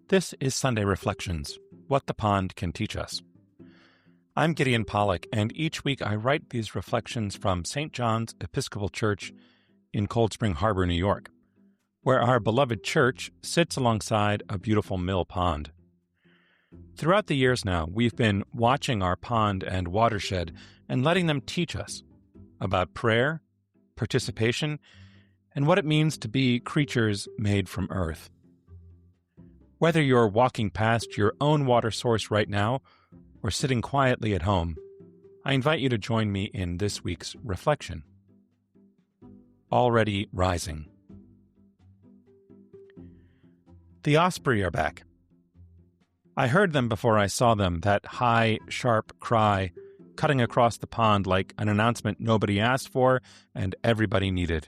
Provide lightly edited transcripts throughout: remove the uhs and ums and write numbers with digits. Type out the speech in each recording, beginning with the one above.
This is Sunday Reflections, What the Pond Can Teach Us. I'm Gideon Pollack, and each week I write these reflections from St. John's Episcopal Church in Cold Spring Harbor, New York, where our beloved church sits alongside a beautiful mill pond. Throughout the years now, we've been watching our pond and watershed and letting them teach us about prayer, participation, and what it means to be creatures made from earth. Whether you're walking past your own water source right now or sitting quietly at home, I invite you to join me in this week's reflection. Already rising. The Ospey are back. I heard them before I saw them, that high, sharp cry cutting across the pond like an announcement nobody asked for and everybody needed.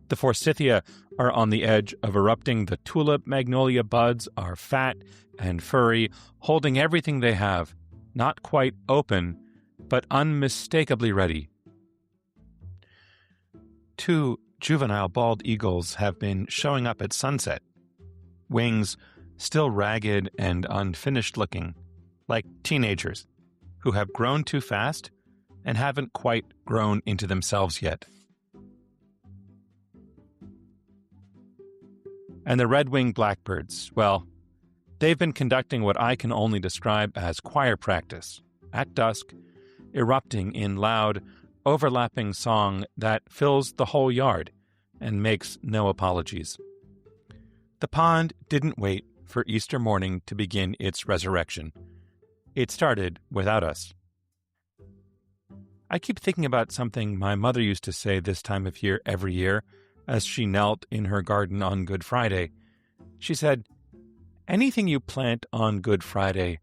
The forsythia are on the edge of erupting. The tulip magnolia buds are fat and furry, holding everything they have, not quite open, but unmistakably ready. 2 juvenile bald eagles have been showing up at sunset, wings still ragged and unfinished looking, like teenagers who have grown too fast and haven't quite grown into themselves yet. And the red-winged blackbirds, well, they've been conducting what I can only describe as choir practice, at dusk, erupting in loud, overlapping song that fills the whole yard and makes no apologies. The pond didn't wait for Easter morning to begin its resurrection. It started without us. I keep thinking about something my mother used to say this time of year every year, as she knelt in her garden on Good Friday. She said, "Anything you plant on Good Friday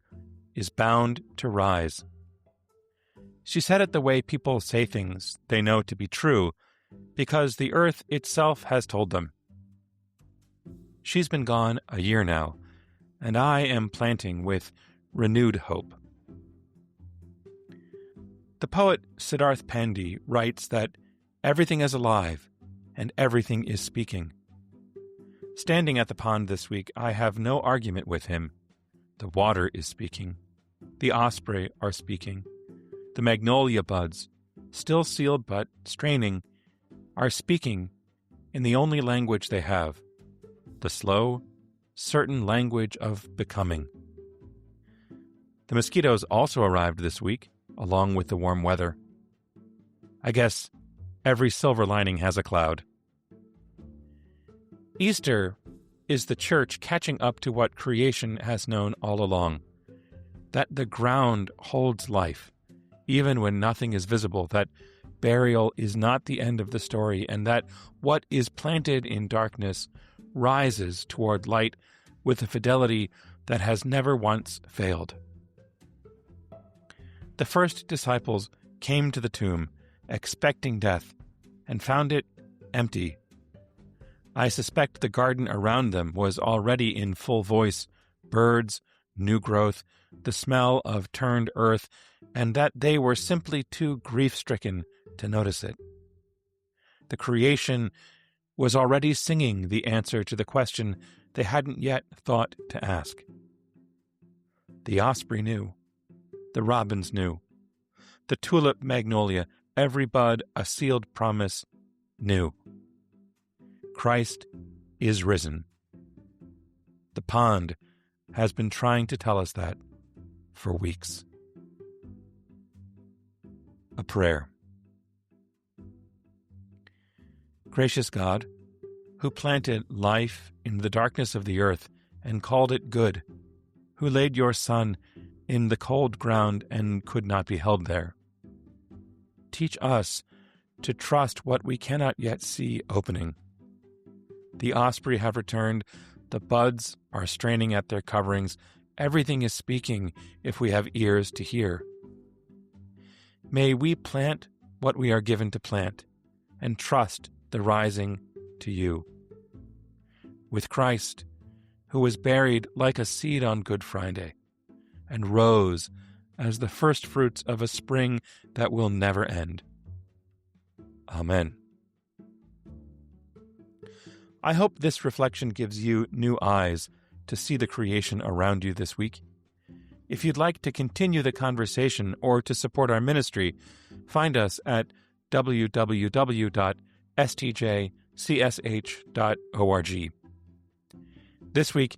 is bound to rise." She said it the way people say things they know to be true, because the earth itself has told them. She's been gone a year now, and I am planting with renewed hope. The poet Siddharth Pandey writes that everything is alive, and everything is speaking. Standing at the pond this week, I have no argument with him. The water is speaking. The osprey are speaking. The magnolia buds, still sealed but straining, are speaking in the only language they have, the slow, certain language of becoming. The mosquitoes also arrived this week, along with the warm weather. I guess every silver lining has a cloud. Easter is the church catching up to what creation has known all along, that the ground holds life, even when nothing is visible, that burial is not the end of the story, and that what is planted in darkness rises toward light with a fidelity that has never once failed. The first disciples came to the tomb, expecting death, and found it empty. I suspect the garden around them was already in full voice, birds, new growth, the smell of turned earth, and that they were simply too grief-stricken to notice it. The creation was already singing the answer to the question they hadn't yet thought to ask. The osprey knew. The robins knew. The tulip magnolia, every bud a sealed promise, knew. Christ is risen. The pond has been trying to tell us that for weeks. A prayer. Gracious God, who planted life in the darkness of the earth and called it good, who laid your Son in the cold ground and could not be held there, teach us to trust what we cannot yet see opening. The osprey have returned, the buds are straining at their coverings, everything is speaking if we have ears to hear. May we plant what we are given to plant, and trust the rising to you. With Christ, who was buried like a seed on Good Friday, and rose as the first fruits of a spring that will never end. Amen. I hope this reflection gives you new eyes to see the creation around you this week. If you'd like to continue the conversation or to support our ministry, find us at www.stjcsh.org. This week,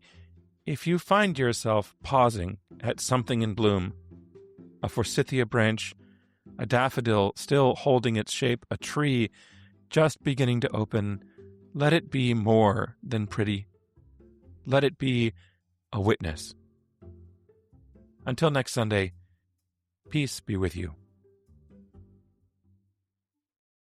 if you find yourself pausing at something in bloom, a forsythia branch, a daffodil still holding its shape, a tree just beginning to open, let it be more than pretty. Let it be a witness. Until next Sunday, peace be with you.